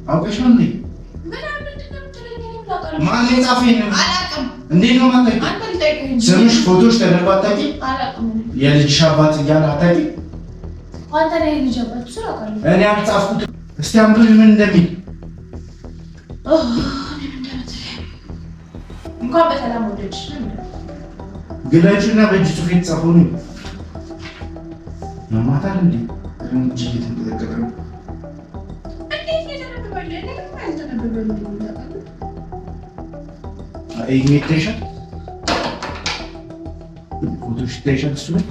አውቀሻል እንዴ? ማን የጻፈኝ ነው? እንዴት ነው ማለኝ? ስምሽ ፎቶሽ ተደርጎ አታውቂም? የልጅሽ አባት እያለ አታውቂም? እኔ አልጻፍኩትም። እስቲ አንብቢ ምን እንደሚል። እንኳን በሰላም ወደድሽ ግለጪና በእጅ ጽሑፍ የተጻፈው ነው። ያማታል እንዴ? እንጂ እየተንቀጠቀጠ ነው። ይሄ ፎቶሽ ይታይሻል እሱ ላይ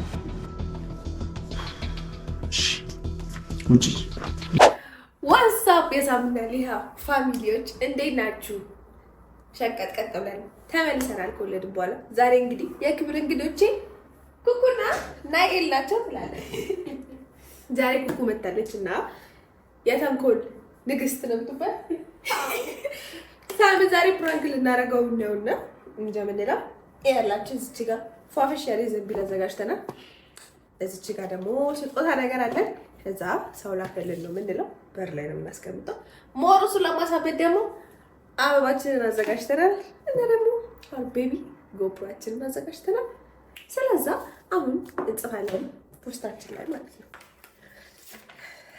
ውጪ። ዋትስአፕ የሳምና ሊሃ ፋሚሊዎች እንዴት ናችሁ? ሸቀጥቀጥ ብለን ተመልሰናል ከወለድን በኋላ። ዛሬ እንግዲህ የክብር እንግዶቼ ኩኩና ናኤል ናቸው ትላለች። ዛሬ ኩኩ መታለች እና የተንኮል ንግስት ነው የምትባል ሳም ዛሬ ፕራንክ ልናደርገው ነውና እንጃ ምንለው ያላችን እዚች ጋር ፏፈሽ ያለ ዘንቢል አዘጋጅተናል። እዚች ጋር ደግሞ ስጦታ ነገር አለን። ከዛ ሰው ላከልን ነው ምንለው በር ላይ ነው የምናስቀምጠው። ሞሩሱን ለማሳበድ ደግሞ አበባችንን አዘጋጅተናል እና ደግሞ ቤቢ ጎፕሯችንን አዘጋጅተናል። ስለዛ አሁን እንጽፋለን ፖስታችን ላይ ማለት ነው።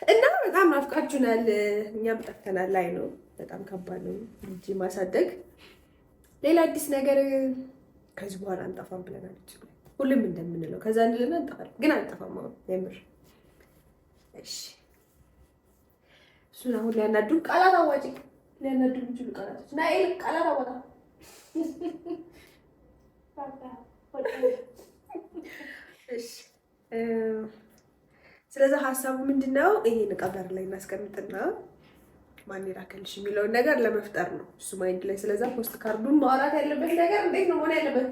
እና በጣም ናፍቃችሁናል፣ እኛም ጠፍተናል። ላይ ነው በጣም ከባድ ነው ልጅ ማሳደግ። ሌላ አዲስ ነገር ከዚህ በኋላ አንጠፋም ብለናል። ሁሉም እንደምንለው ከዛ እንልና እንጠፋለን፣ ግን አንጠፋም አሁን የምር። እሺ እሱን አሁን ሊያናዱን ቃላት አዋጪ ሊያናዱ የሚችሉ ቃላቶች ናኤል ቃላት አዋጣ። እሺ ስለዚህ ሀሳቡ ምንድነው? ይሄን ዕቃ በር ላይ እናስቀምጥና ማን ይላከልሽ የሚለውን ነገር ለመፍጠር ነው እሱ ማይንድ ላይ። ስለዛ ፖስት ካርዱን ማውራት ያለበት ነገር እንዴት ነው መሆን ያለበት?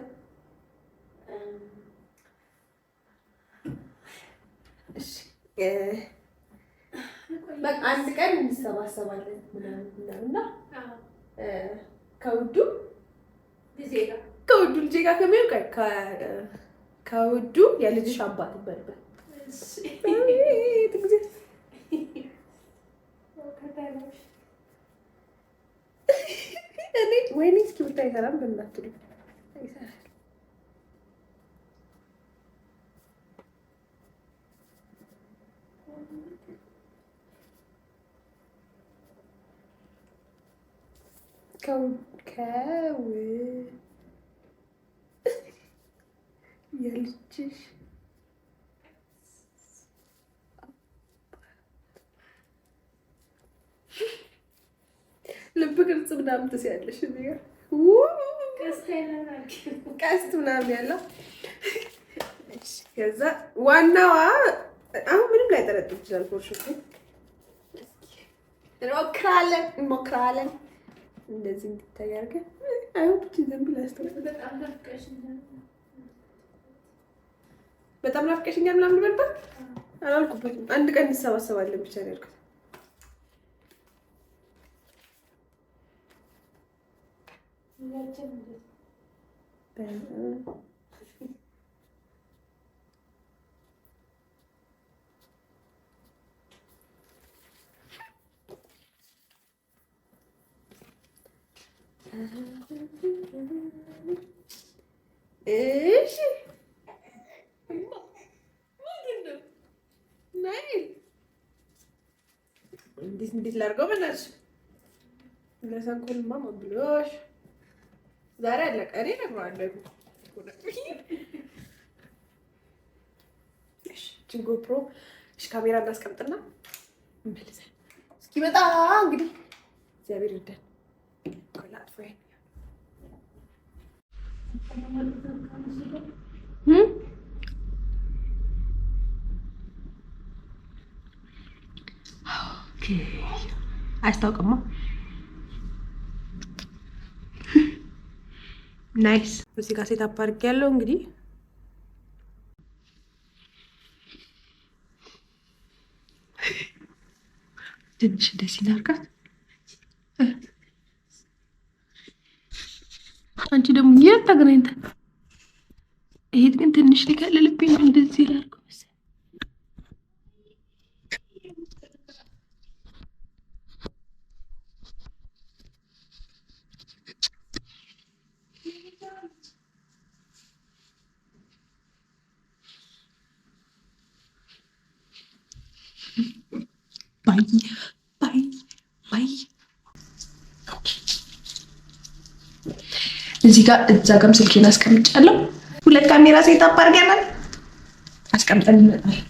እሺ በቃ አንድ ቀን እንሰባሰባለን ምናምንና ከውዱ ልጄ ጋር ከሚሆን ከውዱ የልጅሽ አባት ይበልበል። ወይኔ እስኪ ብታይ አይሰራም በእናትህ አይሰራም። የልጅሽ ልብ ቅርጽ ምናምን ትስያለሽ እዚህ ጋር ቀስት ምናምን ያለው። ከዛ ዋናዋ አሁን ምንም ላይ ጠረጥር ይችላል። ፎርሹ እንሞክራለን እንደዚህ እንዲታይ አድርገን አይሆንች ዘንቢል አስተውል። በጣም ናፍቀሽኛል ምናምን በልባት አላልኩበትም። አንድ ቀን እንሰባሰባለን ብቻ ነው ያልኩት። እሺ እንዴት ላድርገው በእናትሽ? ለሰንኮልማ ብሎሽ ዛሬ አለቀ። እኔ እነግረዋለሁ። እሺ ጎፕሮ ካሜራ እናስቀምጥና እንመልሳለን። እስኪመጣ እንግዲህ እግዚአብሔር ይርዳን። አያስታውቅማ። ናይስ። እዚህ ጋር ሴት አፓርክ ያለው እንግዲህ ትንሽ እንደዚህ እናድርጋት። አንቺ ደግሞ የት ተገናኝተን ይሄ ግን ትንሽ ሊከልልብኝ እንደዚህ ላድርገው መሰለኝ። ባይ ባይ ባይ። እዚህ ጋር እዛ ጋርም ስልኬን አስቀምጫለሁ። 2 ካሜራ ሴታፕ አድርገናል። አስቀምጠን እንመጣለን።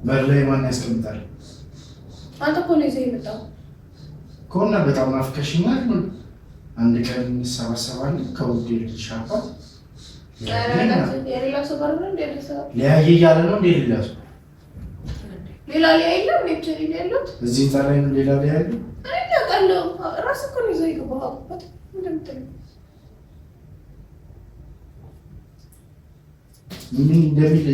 በላይ ማን ያስቀምጣል? አንተ እኮ ነው ይዘህ የመጣው ኮና በጣም አፍከሽኛል። አንድ ቀን እንሰባሰባለን ከውዴ ልጅ አባት የሌላ ሰው ጋር ነው ሊያየ እያለ ነው እንዴ? ሌላ ሊያየ ነው እንዴ? ያሉት እዚህ ታላይ ነው ሌላ ሊያየ እኔ አውቃለሁ። ራስ እኮ ነው ይዘህ የገባው እንደምትል ምን እንደሚል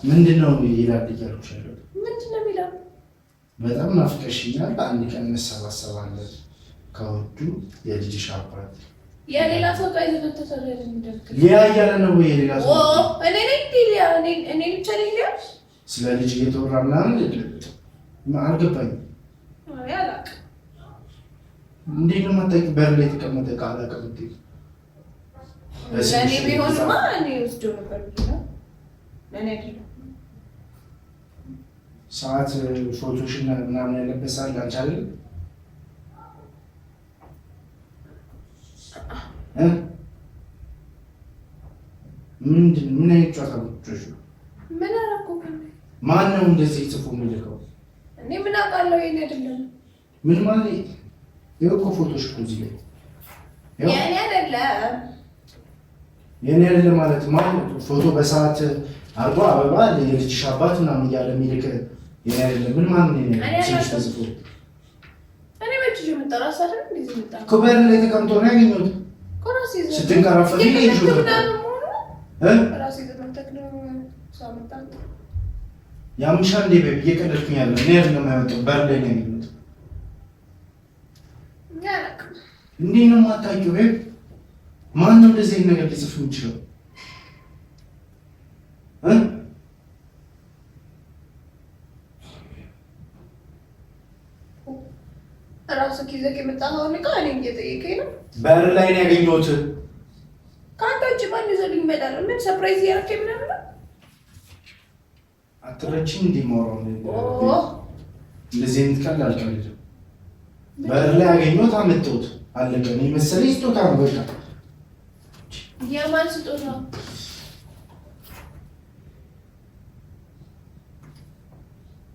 ምንድነው ይላል እያልኩሽ ያለው ምንድነው የሚለው? በጣም ናፍቀሽኛል። አንድ ቀን እንሰባሰባለን ከውዱ የልጅሽ አባት የሌላ ሰው ጋር ይዘተሰረ እንደምትል ሊያ እያለ ነው ወይ? የሌላ ሰው እኔ ነኝ ሊያ እኔ ብቻ ነኝ ሊያ ስለ ልጅ እየተወራ ምናምን አልገባኝም። እንዴት ነው የማታውቂው? በር ላይ የተቀመጠ ዕቃ አላውቅም። ለእኔ ቢሆንማ እኔ ወስዶ ነበር። ለእኔ አይደለም ሰዓት ፎቶሽን ምናምን ያለበት ሰዓት ላንቺ አይደለም ምንድን ምን አይነት ጨዋታ ነው? ምን አደረኩ? ማን ነው እንደዚህ ጽፎ የሚልከው? እኔ ምን አውቃለሁ? የእኔ አይደለም። ምን ማለት ይኸው እኮ ፎቶሽ እኮ እዚህ ላይ የእኔ አይደለም። የእኔ አይደለም ማለት ማለት ፎቶ በሰዓት አርጎ አበባ የልጅሽ አባት ምናምን እያለ የሚልክ የእኔ አይደለም። ምን ማለት ነው? ስምሽ ተጽፎ እኔ በእጅ የምጠራ ሳደር እንደዚህ የምጠራ ኩበር ላይ ተቀምጦ ነው ያገኘሁት። ስትንቀራፈፊ ያምሻ እንዴ ቤብ እየቀለድኩኝ ያለ እኔ አይደለም ያወጣው በር ላይ ነው ያገኘሁት። እንዴት ነው የማታውቂው? ቤብ ማን ነው እንደዚህ አይነት ነገር ሊጽፍ የሚችለው? ራስህ ይዘህ የመጣኸው ዕቃ እኔን እየጠየቀኝ ነው። በር ላይ ነው ያገኘሁት። ከአንተ ውጭ ማን ይዞልኝ ይመጣል? ምን ሰርፕራይዝ እያደረገኝ ምናምን ነው? አትረቺም እንዴ ማውራው እንደዚህ አይነት ቀልድ አልቀልድም። በር ላይ ያገኘሁት አመጣሁት። አለቀ። እኔ መሰለኝ ስጦታ ነው በቃ። የማን ስጦታ?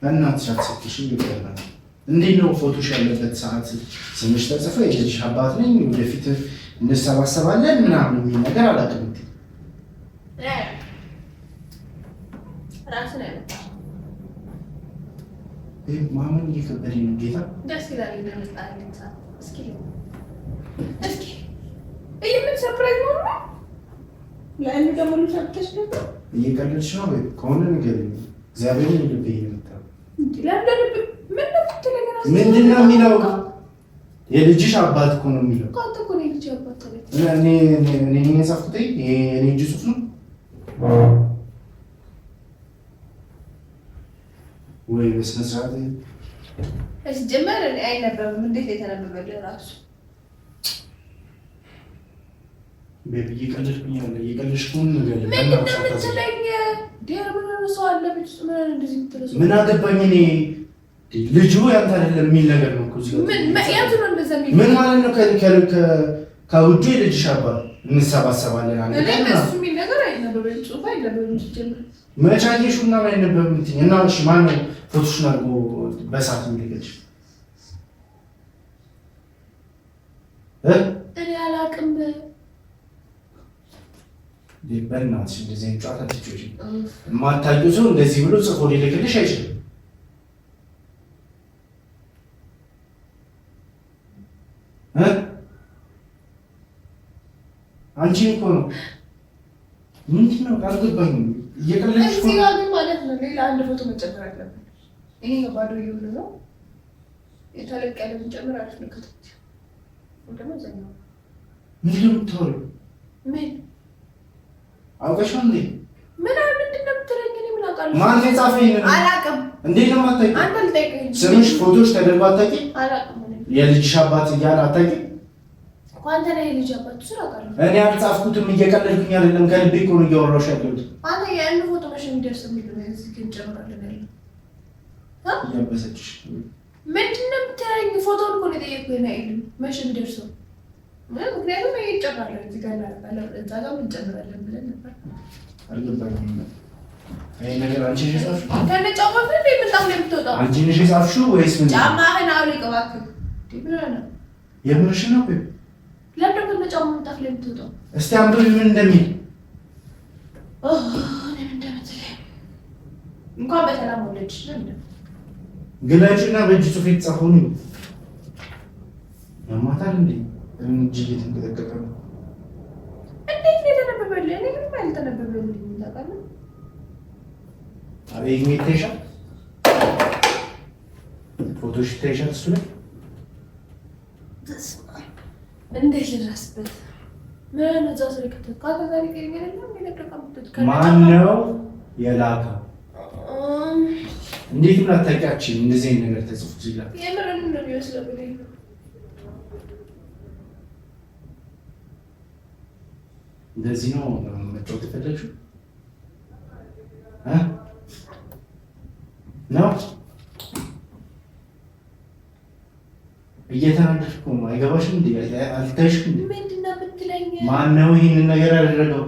በእናትሽ አትሰጥሽኝ ይባላል። እንዴት ነው ፎቶሽ ያለበት ሰዓት ስምሽ ተጽፎ የልጅሽ አባት ነኝ ወደፊት እንሰባሰባለን ምናምን የሚል ነገር አላውቅም። ራስን ያመጣ ማመን እየከበደኝ ነው ጌታ። ደስ ይላል። እስኪ ምን ሰርፕራይዝ ነው? ለእኔ ደግሞ ልታተሽ ነበር። እየቀለድሽ ነው ወይ? ከሆነ ንገሪኝ። እግዚአብሔርን ልብ እየመጣ ምንድን ነው የሚለው? የልጅሽ አባት እኮ ነው የሚለው። እኔ የጻፍኩት የእኔ እጅ ጽሑፍ ነው ወይ? በስነ ስርዓት ሲጀመር አይነበብም። እንዴት የተነበበልህ እራሱ ቤቢ እየቀለድኩኝ ያለ እየቀለድሽ ከሆነ ነገር ምን አገባኝ እኔ ልጁ ያንተ አይደለም የሚል ነገር ነው እኮ እዚህ ምን ማለት ነው? ከውጪ የልጅሽ አባት እንሰባሰባለን አንድ ቀን መቼ አየሽውና አይነበብም እንትን እና እሺ ማነው ፎቶሽን አድርጎ በሰዓት የሚልክልሽ? እኔ አላውቅም። በእናትሽ እንደዚህ አይነት ጨዋታ ትችጪ። የማታውቂው ሰው እንደዚህ ብሎ ጽፎ ሊልክልሽ አይችልም። አንቺ እኮ ነው ምንድን ነው አልገባኝም። እየቀለድሽ እዚህ ጋር ግን ማለት ነው ሌላ አንድ ፎቶ መጨመር አለብን። ይሄ ባዶ እየሆነ ነው። የተለቀ ያለ መጨመር አሪፍ ነው። ከተት ደግሞ ዘኛው ምንድን ነው የምታወሪው? ምን አውቀሽ እንዴ? ምንድን ነው የምትለኝ? እኔ ምን አውቃለሁ? ማን የጻፈኝ? አላውቅም። እንዴት ነው የማታውቂው? አንተ ልጠይቀኝ። ስምሽ ፎቶሽ ተደርጎ አታውቂም? አላውቅም። የልጅሽ አባት እያለ አታውቂም? አንተ ነህ የልጅ አባት። እሱ አውቃለሁ። እኔ አልጻፍኩትም። እየቀለድኩኝ አይደለም። ከልቤ እኮ ነው እያወራሁሽ ያለሁት። አንተ ያን ፎቶ መቼ የሚደርስ የሚል ነው እዚህ ግን ጨምራለን ያለው እያበሰችሽ ምንድን ነው የምትለኝ? ፎቶውን እኮ ነው የጠየኩህ። ነው አይደል? መቼ የሚደርሰው? ምክንያቱም ይሄ ይጨምራለን እዚህ ጋር እናደርጋለን እዛ ጋር እንጨምራለን ብለን ነበር። አልገባኝም። ይሄ ነገር አንቺ ነሽ የጻፍሽው? ከነ ጫማህ እንደ ምንጣፍ ላይ የምትወጣው አንቺ ነሽ የጻፍሽው ወይስ ምን? ጫማህን አውልቅ እባክህ። የምርሽ ነው? ለምን ከነ ጫማህ ምንጣፍ ላይ የምትወጣው? እስቲ አንብቢ ምን እንደሚል። እኔ ምን እንደምትለኝ እንኳን በሰላም ወለድሽ ነው ግላጭና በእጅ ጽሑፍ የተጻፈው ነው። ያማታል እንዴ? እንጂ እየተንቀጠቀጠ ነው። እንዴት ነው የተነበበልህ? እኔ ምንም አልተነበበልኝም። ታውቃለህ? አቤት ይተሻል ፎቶሽ ይተሻል። እሱ ላይ እንዴት ልድረስበት? ምን ነው እዛ ሰው ከተካ ከዛሬ ከኛ ነው የሚለቀቀው። ማን ነው የላከው? እንዴት ምን አታውቂያችም? እንደዚህ አይነት ነገር ተጽፎ ይላል። የምርን ነው የሚመስለው ብለኝ ነው። እንደዚህ ነው መጫወት የፈለግሽው ነው? እየተናደድሽ እኮ ነው። አይገባሽም እንዴ? አልታይሽም እንዴ? ምንድን ነው የምትለኝ? ማነው ይሄንን ነገር ያደረገው?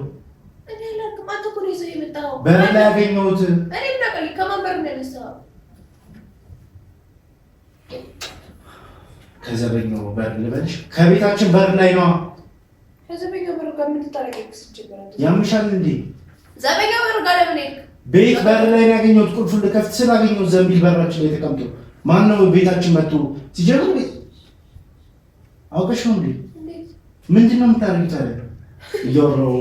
እኔ አላውቅም። አንተ እኮ ነው ይዘው የመጣኸው። በር ላይ ያገኘሁት። እኔ ምን አውቃለሁ? ከማን በር ነው ያነሳኸው? ከዘበኛው በር ልበልሽ? ከቤታችን በር ላይ ነው። ከዘበኛው በር ጋር ምን ልታረጊ? ያምሻል እንዴ? ዘበኛው በር ጋር ለምን ሄድክ? ቤት በር ላይ ነው ያገኘሁት። ቁልፉን ልከፍት ስላገኘሁት ዘንቢል በራችን ላይ ተቀምጦ ማነው ቤታችን መጥቶ ሲጀምር አውቀሽ ነው እንዴ? ምንድን ነው የምታደርጊው ታዲያ? እያወራሁ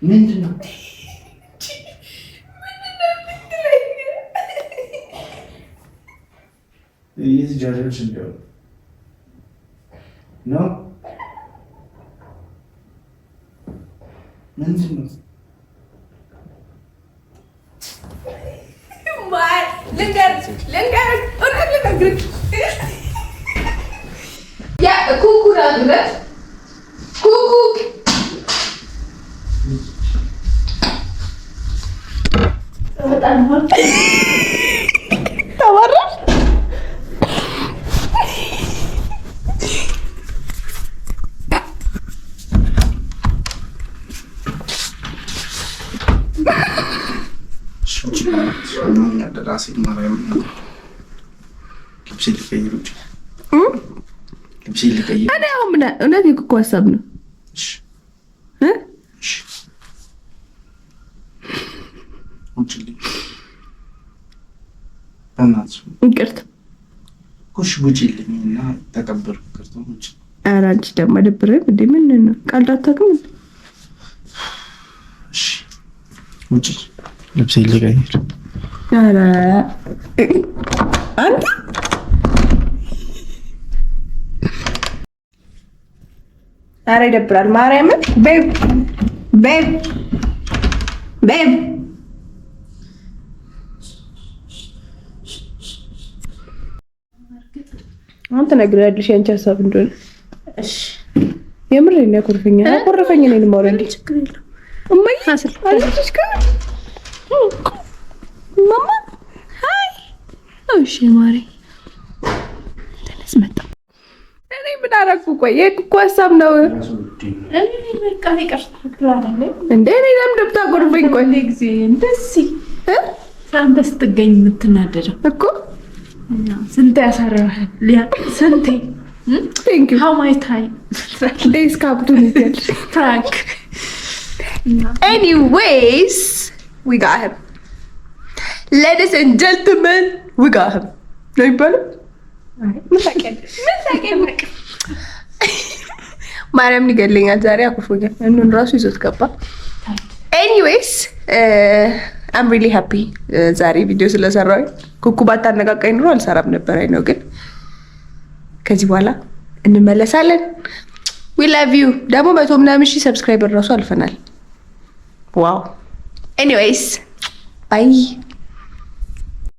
ምንድን ነው እየተጃጃልሽ እንደው ነው ምንድን ነው? እውነት እኮ ሀሳብ ነው። ይቅርታ ኩሽ ቡጪልኝ እና ተቀበልኩ። ኧረ አንቺ ደግሞ ደብረኝ እንደ ምን ነው ቀልድ አታውቅም። እሺ ውጪ ልብሴ ልቀይር። ኧረ አንተ ኧረ ይደብራል። ማርያምን ቤብ ቤብ ቤብ አንተ ነግሬያለሽ የአንቺ ሀሳብ እንደሆነ። እሺ የምር ነው ያኮርፈኛ ያኮርፈኝ ነው የማወራኝ። ችግር የለውም እማዬ አልልሽ ጋር ማማ ሃይ እሺ ማሪ ተነስ መጣ። እኔ ምን አደረኩ? ቆይ እኮ ሀሳብ ነው። እኔ በቃ ይቀርታ ትላለህ እንዴ? እኔ ለምን ደብታኮርፈኝ? ቆይ ጊዜ እንደዚህ አንተ ስትገኝ የምትናደደው እኮ ስንቴ ያሳረዋል ሊያ ስንቴ ቴንክ ዩ ሃው ማይ ታይም ዴይስ ካፕቱን ይል ፍራንክ ኤኒዌይስ ዊ ጋት ሂም ሌዲስ ኤንድ ጀንትልመን ዊ ጋት ሂም ነው ይባላል። ማርያም ይገለኛል ዛሬ አኩርፎኛል። እኑን ራሱ ይዞት ገባ። ኤኒዌይስ I'm really happy ዛሬ ቪዲዮ ስለሰራሁኝ። ኩኩ ባታነቃቃኝ ኑሮ አልሰራም ነበር። አይ ነው ግን ከዚህ በኋላ እንመለሳለን። we love you። ደግሞ 100 ምናምን ሺህ ሰብስክራይበር ራሱ አልፈናል። ዋው ኤኒዌይስ ባይ